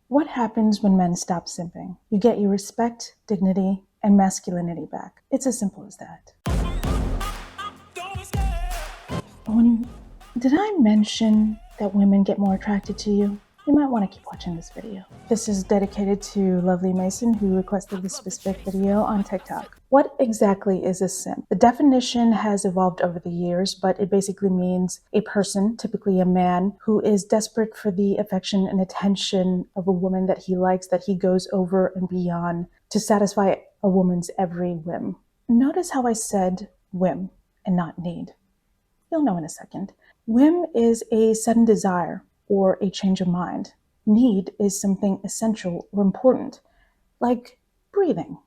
What happens when men stop simping? You get your respect, dignity, and masculinity back. It's as simple as that. Did I mention that women get more attracted to you? You might want to keep watching this video. This is dedicated to Lovely Mason, who requested this specific video on TikTok. What exactly is a simp? The definition has evolved over the years, but it basically means a person, typically a man, who is desperate for the affection and attention of a woman that he likes, that he goes over and beyond to satisfy a woman's every whim. Notice how I said whim and not need. You'll know in a second. Whim is a sudden desire or a change of mind. Need is something essential or important, like breathing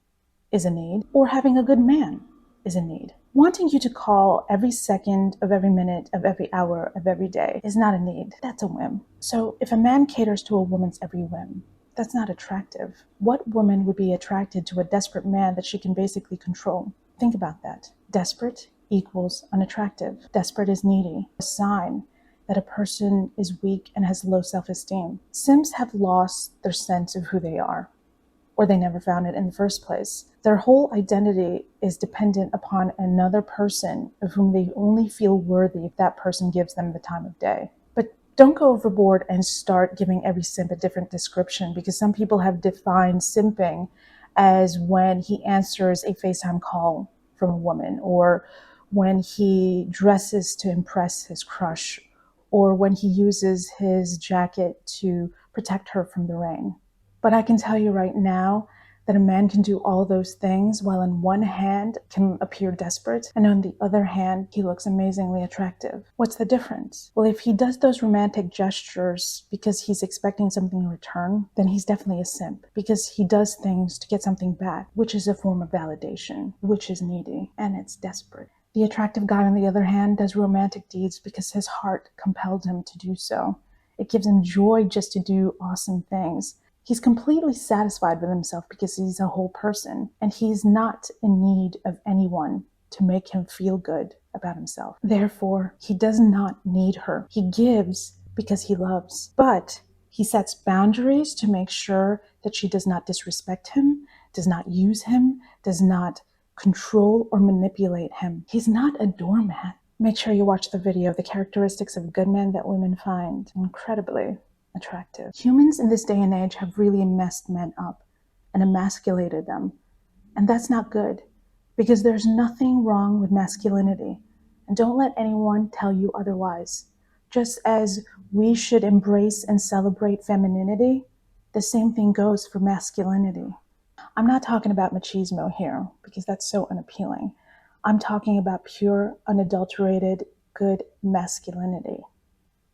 is a need, or having a good man is a need. Wanting you to call every second of every minute of every hour of every day is not a need. That's a whim. So if a man caters to a woman's every whim, that's not attractive. What woman would be attracted to a desperate man that she can basically control? Think about that. Desperate equals unattractive. Desperate is needy, a sign that a person is weak and has low self-esteem. Simps have lost their sense of who they are, or they never found it in the first place. Their whole identity is dependent upon another person of whom they only feel worthy if that person gives them the time of day. But don't go overboard and start giving every simp a different description, because some people have defined simping as when he answers a FaceTime call from a woman, or when he dresses to impress his crush, or when he uses his jacket to protect her from the rain. But I can tell you right now that a man can do all those things while on one hand can appear desperate, and on the other hand, he looks amazingly attractive. What's the difference? Well, if he does those romantic gestures because he's expecting something in return, then he's definitely a simp, because he does things to get something back, which is a form of validation, which is needy, and it's desperate. The attractive guy, on the other hand, does romantic deeds because his heart compelled him to do so. It gives him joy just to do awesome things. He's completely satisfied with himself because he's a whole person, and he's not in need of anyone to make him feel good about himself. Therefore, he does not need her. He gives because he loves, but he sets boundaries to make sure that she does not disrespect him, does not use him, does not control or manipulate him. He's not a doormat. Make sure you watch the video, The Characteristics of Good Men That Women Find Incredibly Attractive. Humans in this day and age have really messed men up and emasculated them. And that's not good, because there's nothing wrong with masculinity. And don't let anyone tell you otherwise. Just as we should embrace and celebrate femininity, the same thing goes for masculinity. I'm not talking about machismo here, because that's so unappealing. I'm talking about pure, unadulterated, good masculinity.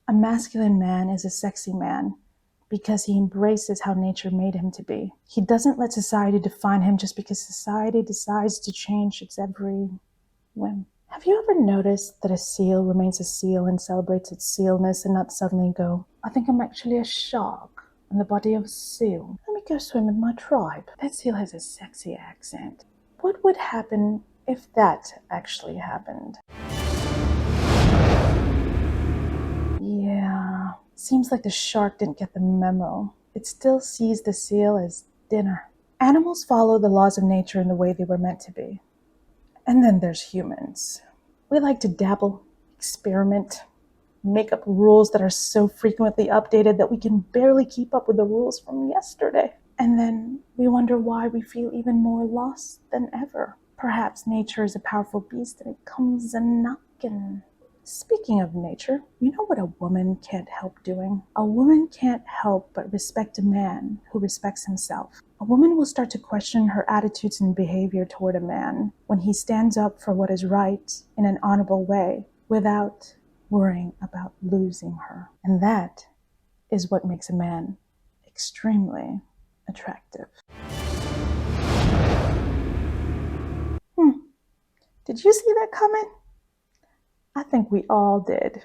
A masculine man is a sexy man because he embraces how nature made him to be. He doesn't let society define him just because society decides to change its every whim. Have you ever noticed that a seal remains a seal and celebrates its sealness and not suddenly go, I think I'm actually a shark in the body of a seal. Let me go swim with my tribe. That seal has a sexy accent. What would happen if that actually happened? Yeah, seems like the shark didn't get the memo. It still sees the seal as dinner. Animals follow the laws of nature in the way they were meant to be. And then there's humans. We like to dabble, experiment, make up rules that are so frequently updated that we can barely keep up with the rules from yesterday. And then we wonder why we feel even more lost than ever. Perhaps nature is a powerful beast and it comes a-knockin'. Speaking of nature, you know what a woman can't help doing? A woman can't help but respect a man who respects himself. A woman will start to question her attitudes and behavior toward a man when he stands up for what is right in an honorable way without worrying about losing her. And that is what makes a man extremely attractive. Did you see that coming? I think we all did.